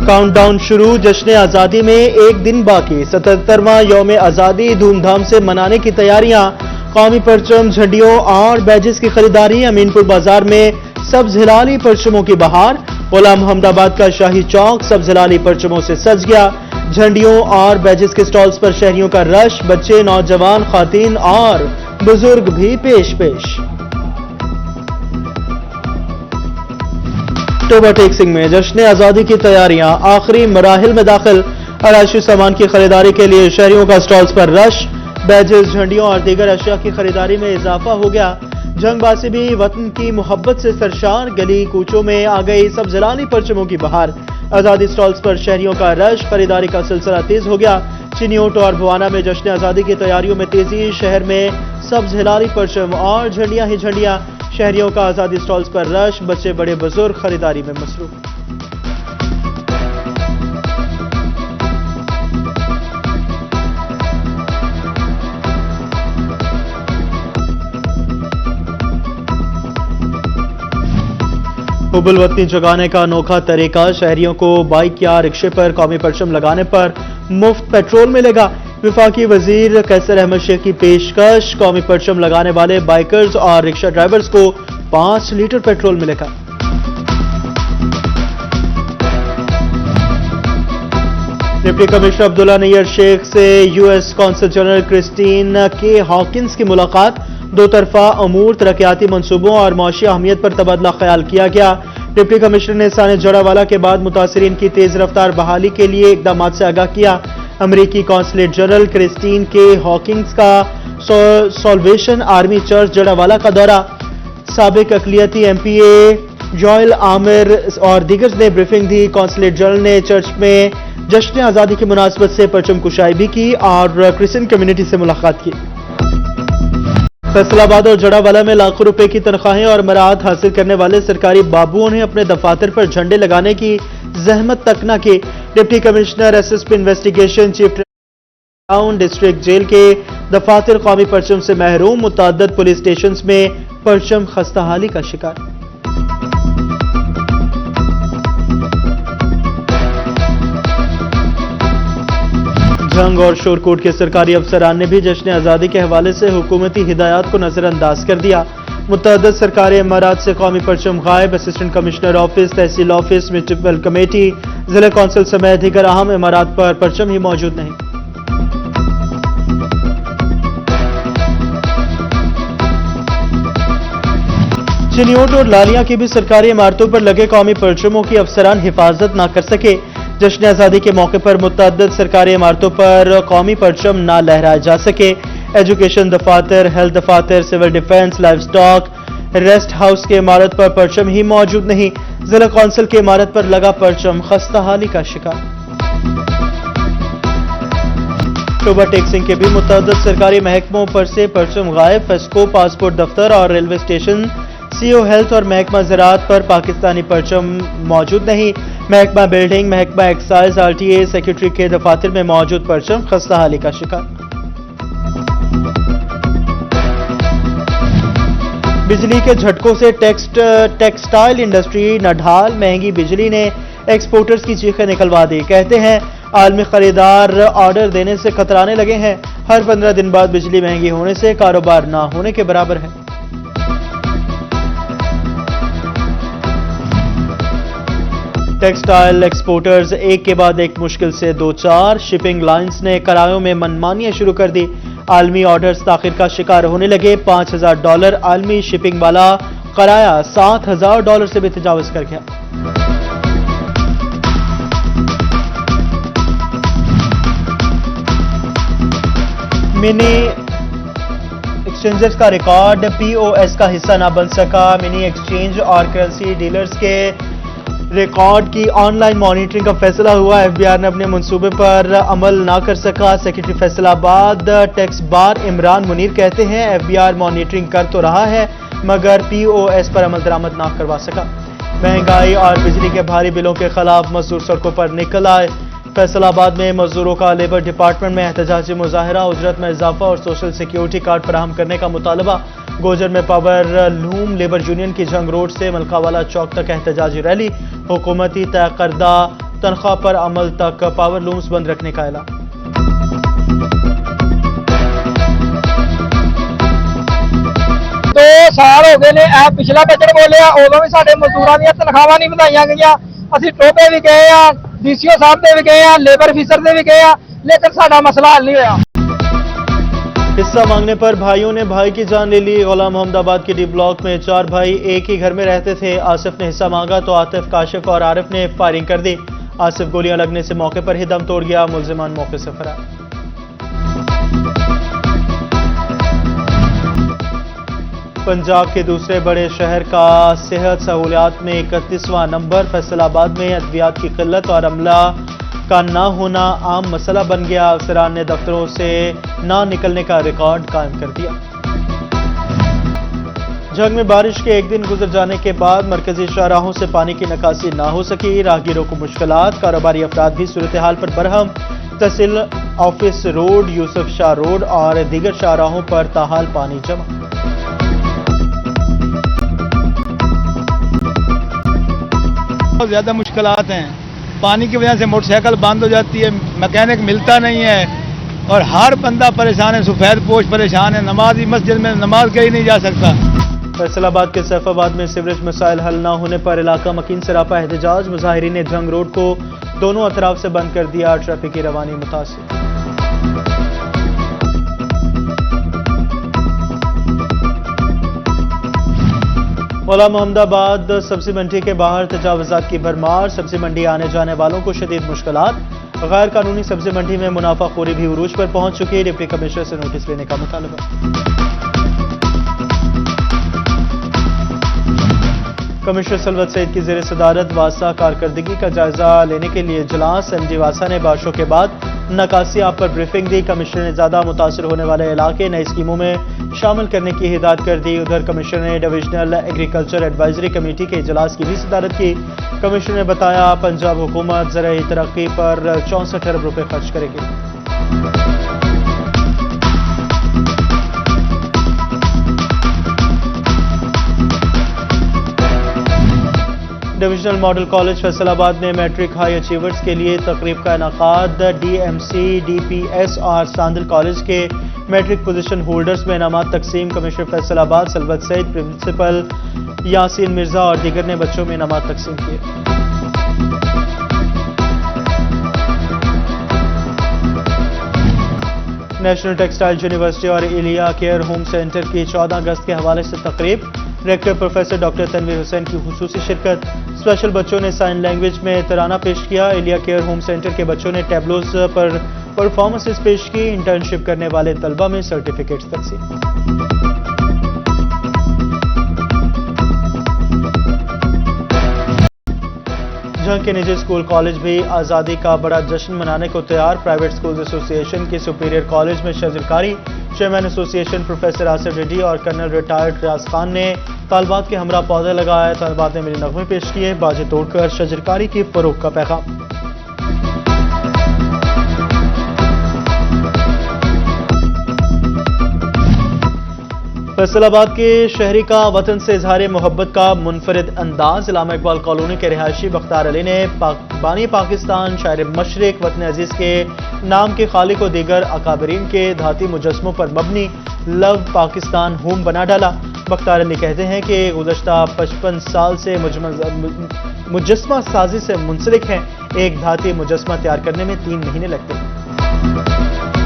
Count down शुरू, जश्न आजादी में एक दिन बाकी। 77वां यौम आजादी धूमधाम से मनाने की तैयारियां। कौमी परचम, झंडियों और बैजेस की खरीदारी। अमीनपुर बाजार में सब्ज हिलाली परचमों की बहार। गुलाम मोहम्मदाबाद का शाही चौक सब्ज हिलाली परचमों से सज गया। झंडियों और बैजेस के स्टॉल्स पर शहरियों का रश। बच्चे, नौजवान, खातीन और बुजुर्ग भी पेश पेश। ओवरटेक्सिंग में जश्न आजादी की तैयारियां आखिरी मराहिल में दाखिल। आराइशी सामान की खरीदारी के लिए शहरियों का स्टॉल्स पर रश। बैजेस, झंडियों और दीगर अशिया की खरीदारी में इजाफा हो गया। जंगबाजी भी वतन की मोहब्बत से सरशार। गली कूचों में आ गई सब्ज हिलाली परचमों की बहार। आजादी स्टॉल्स पर शहरियों का रश। खरीदारी का सिलसिला तेज हो गया। चिन्योट और भवाना में जश्न आजादी की तैयारियों में तेजी। शहर में सब्ज हिलाली परचम और झंडियां ही झंडियां। शहरियों का आजादी स्टॉल्स पर रश। बच्चे, बड़े, बुजुर्ग खरीदारी में मसरूफ। हुब्बुल वतनी जगाने का अनोखा तरीका। शहरियों को बाइक या रिक्शे पर कौमी परचम लगाने पर मुफ्त पेट्रोल मिलेगा। विफाकी वजीर कैसर अहमद शेख की पेशकश। कौमी परचम लगाने वाले बाइकर्स और रिक्शा ड्राइवर्स को 5 लीटर पेट्रोल मिलेगा। डिप्टी कमिश्नर अब्दुल्ला नैयर शेख से यूएस कौंसल जनरल क्रिस्टीन के हॉकिंस की मुलाकात। दो तरफा अमूर, तरक्याती मंसूबों और मौशी अहमियत पर तबादला ख्याल किया गया। डिप्टी कमिश्नर ने साने जड़ावाला के बाद मुतासरीन की तेज रफ्तार बहाली के लिए इकदाम से आगाह किया। अमरीकी कौंसलेट जनरल क्रिस्टीन के हॉकिंस का सॉल्वेशन आर्मी चर्च जड़ावाला का दौरा। साबिक अकलियती एमपीए जॉयल आमिर और दीगर ने ब्रीफिंग दी। कौंसलेट जनरल ने चर्च में जश्न आजादी की मुनासबत से परचम कुशाई भी की और क्रिश्चियन कम्युनिटी से मुलाकात की। फैसलाबाद और जड़ावाला में लाखों रुपए की तनख्वाहें और मराहत हासिल करने वाले सरकारी बाबुओं ने अपने दफातर पर झंडे लगाने की जहमत तक न की। Deputy commissioner SSP investigation, chief town district jail के दफातर कौमी परचम से महरूम। मुतअद्दिद पुलिस स्टेशन में परचम खस्ताहाली का शिकार। जंग और शोरकोट के सरकारी अफसरान ने भी जश्न आजादी के हवाले से हुकूमती हिदायत को नजरअंदाज कर दिया। मुतअद्दिद सरकारी इमारत से कौमी परचम गायब। असिस्टेंट कमिश्नर ऑफिस, तहसील ऑफिस, म्युनिसिपल कमेटी, जिला कौंसिल समेत दीगर अहम इमारत पर परचम ही मौजूद नहीं। चिन्योट और लालियां की भी सरकारी इमारतों पर लगे कौमी परचमों की अफसरान हिफाजत न कर सके। जश्न आजादी के मौके पर मुतअद्दिद सरकारी इमारतों पर कौमी परचम न लहराए जा सके। एजुकेशन दफातर, हेल्थ दफातर, civil defence, livestock, rest house के इमारत पर परचम ही मौजूद नहीं। जिला कौंसिल की इमारत पर लगा परचम खस्ताहाली का शिकार। ओवरटेक्सिंग के भी मुतअद्दिद सरकारी महकमों पर से परचम गायब। फेस्को, पासपोर्ट दफ्तर और रेलवे स्टेशन, सीओ हेल्थ और महकमा ज़राअत पर पाकिस्तानी परचम मौजूद नहीं। महकमा बिल्डिंग, महकमा एक्साइज, आरटीए, सेक्रेटरी के दफातर में मौजूद परचम खस्ताहाली का शिकार। बिजली के झटकों से टेक्सटाइल इंडस्ट्री नढाल। महंगी बिजली ने एक्सपोर्टर्स की चीखें निकलवा दी। कहते हैं आलमी खरीदार ऑर्डर देने से कतराने लगे हैं। हर 15 दिन बाद बिजली महंगी होने से कारोबार ना होने के बराबर है। टेक्सटाइल एक्सपोर्टर्स एक के बाद एक मुश्किल से दो चार। शिपिंग लाइंस ने किरायों में मनमानियां शुरू कर दी। आलमी ऑर्डर्स ताखिर का शिकार होने लगे। $5000 आलमी शिपिंग वाला किराया $7000 से भी तजावुज कर गया। मिनी एक्सचेंजर्स का रिकॉर्ड पीओएस का हिस्सा ना बन सका। मिनी एक्सचेंज और करेंसी डीलर्स के रिकॉर्ड की ऑनलाइन मॉनिटरिंग का फैसला हुआ। एफबीआर ने अपने मंसूबे पर अमल ना कर सका। Secretary Faisalabad tax bar Imran Munir कहते हैं एफबीआर मॉनिटरिंग कर तो रहा है मगर पीओएस पर अमल दरामद ना करवा सका। महंगाई और बिजली के भारी बिलों के खिलाफ मजदूर सड़कों पर निकल आए। फैसलाबाद में मजदूरों का लेबर डिपार्टमेंट में एहतजाजी मुजाहरा। उजरत में इजाफा और सोशल सिक्योरिटी कार्ड फराहम करने का मुतालबा। गोजर में पावर लूम लेबर यूनियन की जंग रोड से मलकावाला चौक तक एहतजाजी रैली। हुकूमती तय करदा تنخواہ پر عمل تک پاور لومز بند رکھنے کا اعلان۔ 2 ਸਾਲ ਹੋ ਗਏ ਨੇ। ਇਹ ਪਿਛਲਾ ਬਜਟ ਬੋਲਿਆ ਉਦੋਂ ਵੀ ਸਾਡੇ ਮਜ਼ਦੂਰਾਂ ਦੀਆਂ ਤਨਖਾਹਾਂ ਨਹੀਂ ਵਧਾਈਆਂ ਗਈਆਂ। ਅਸੀਂ ਟੋਬੇ ਵੀ ਗਏ ਆ, ਡੀਸੀਓ ਸਾਹਿਬ ਦੇ ਵੀ ਗਏ ਆ, ਲੇਬਰ ਅਫੀਸਰ ਦੇ ਵੀ ਗਏ ਆ, ਲੇਕਿਨ ਸਾਡਾ ਮਸਲਾ ਹੱਲ ਨਹੀਂ ਹੋਇਆ। हिस्सा मांगने पर भाइयों ने भाई की जान ले ली। गुलाम मोहम्मदाबाद के डी ब्लॉक में 4 भाई एक ही घर में रहते थे। आसिफ ने हिस्सा मांगा तो आतिफ, काशिफ और आरिफ ने फायरिंग कर दी। आसिफ गोलियां लगने से मौके पर ही दम तोड़ गया। मुलजिमान मौके से फरार। पंजाब के दूसरे बड़े शहर का सेहत सहूलियात में 31वां नंबर। फैसलाबाद में अद्वियात की किल्लत और अमला का ना होना आम मसला बन गया। अफसरान ने दफ्तरों से ना निकलने का रिकॉर्ड कायम कर दिया। जंग में बारिश के एक दिन गुजर जाने के बाद मरकजी शाहराहों से पानी की निकासी ना हो सकी। राहगीरों को मुश्किलात, कारोबारी अफराद भी सूरत हाल पर बरहम। Tehsil office road, Yusuf Shah road और दीगर शाहराहों पर ताहाल पानी जमा। बहुत ज़्यादा मुश्किलात हैं। पानी की वजह से मोटरसाइकिल बंद हो जाती है, मैकेनिक मिलता नहीं है और हर बंदा परेशान है। सफ़ेद पोश परेशान है, नमाज मस्जिद में नमाज के ही नहीं जा सकता। फैसलाबाद के सैफाबाद में सीवरेज मसाइल हल न होने पर इलाका मकीन सरापा एहतजाज। मुजाहिरीन ने जंग रोड को दोनों अतराफ से बंद कर दिया। ट्रैफिक की रवानी मुतासिर। गुलाम मोहम्मदाबाद सब्जी मंडी के बाहर तजावुजात की भरमार। सब्जी मंडी आने जाने वालों को शदीद मुश्किलात। गैर कानूनी सब्जी मंडी में मुनाफाखोरी भी उरूज पर पहुंच चुकी है। डिप्टी कमिश्नर से नोटिस लेने का मुतालबा। कमिश्नर सलवत सईद की ज़ेर सदारत वासा कारकर्दगी का जायजा लेने के लिए इजलास। एमडी वासा ने बारिशों के बाद नकासियाब पर ब्रीफिंग दी। कमिश्नर ने ज्यादा मुतासर होने वाले इलाके नई स्कीमों में शामिल करने की हिदायत कर दी। उधर कमिश्नर ने डिविजनल एग्रीकल्चर एडवाइजरी कमेटी के इजलास की भी सदारत की। कमिश्नर ने बताया पंजाब हुकूमत ज़राई तरक्की पर 64 अरब रुपए खर्च करेगी। डिविजनल मॉडल कॉलेज फैसलाबाद में मैट्रिक हाई अचीवर्स के लिए तकरीब का इनाकाद। डीएमसी, डीपीएस और सांदल कॉलेज के मैट्रिक पोजीशन होल्डर्स में इनामात तकसीम। कमिश्नर फैसलाबाद सलवत सईद, प्रिंसिपल यासीन मिर्जा और दीगर ने बच्चों में इनामात तकसीम किए। नेशनल टेक्सटाइल यूनिवर्सिटी और इलिया केयर होम सेंटर की 14 अगस्त के हवाले से तकरीब। Director professor doctor Tanveer Hussain की खुसूसी शिरकत। स्पेशल बच्चों ने साइन लैंग्वेज में तराना पेश किया। इलिया केयर होम सेंटर के बच्चों ने टैबलोज पर परफॉर्मेंसेस पेश की। इंटर्नशिप करने वाले तलबा में सर्टिफिकेट्स तकसीम। जंग के निजी स्कूल कॉलेज भी आज़ादी का बड़ा जश्न मनाने को तैयार। प्राइवेट स्कूल्स एसोसिएशन की सुपीरियर कॉलेज में शजरकारी। Chairman association professor Asif Reddy और कर्नल रिटायर्ड रियाज खान ने तालबात के हमरा पौधे लगाए। तालबात ने मिली नगमे पेश किए। बाजे तोड़कर शजरकारी की फरोग का पैगाम। फैसलाबाद के शहरी का वतन से इजहार मोहब्बत का मुनफरिद अंदाज। इलामा इकबाल कॉलोनी के रिहायशी बख्तार अली ने बानी पाकिस्तान शायर मशरिक वतन अजीज के नाम के खालिक और दीगर अकाबरीन के धाती मुजस्मों पर मबनी लव पाकिस्तान होम बना डाला। बख्तार अली कहते हैं कि गुज़श्ता 55 साल से मुजस्मा साजी से मुंसलिक हैं। एक धाती मुजस्मा तैयार करने में 3 महीने लगते हैं।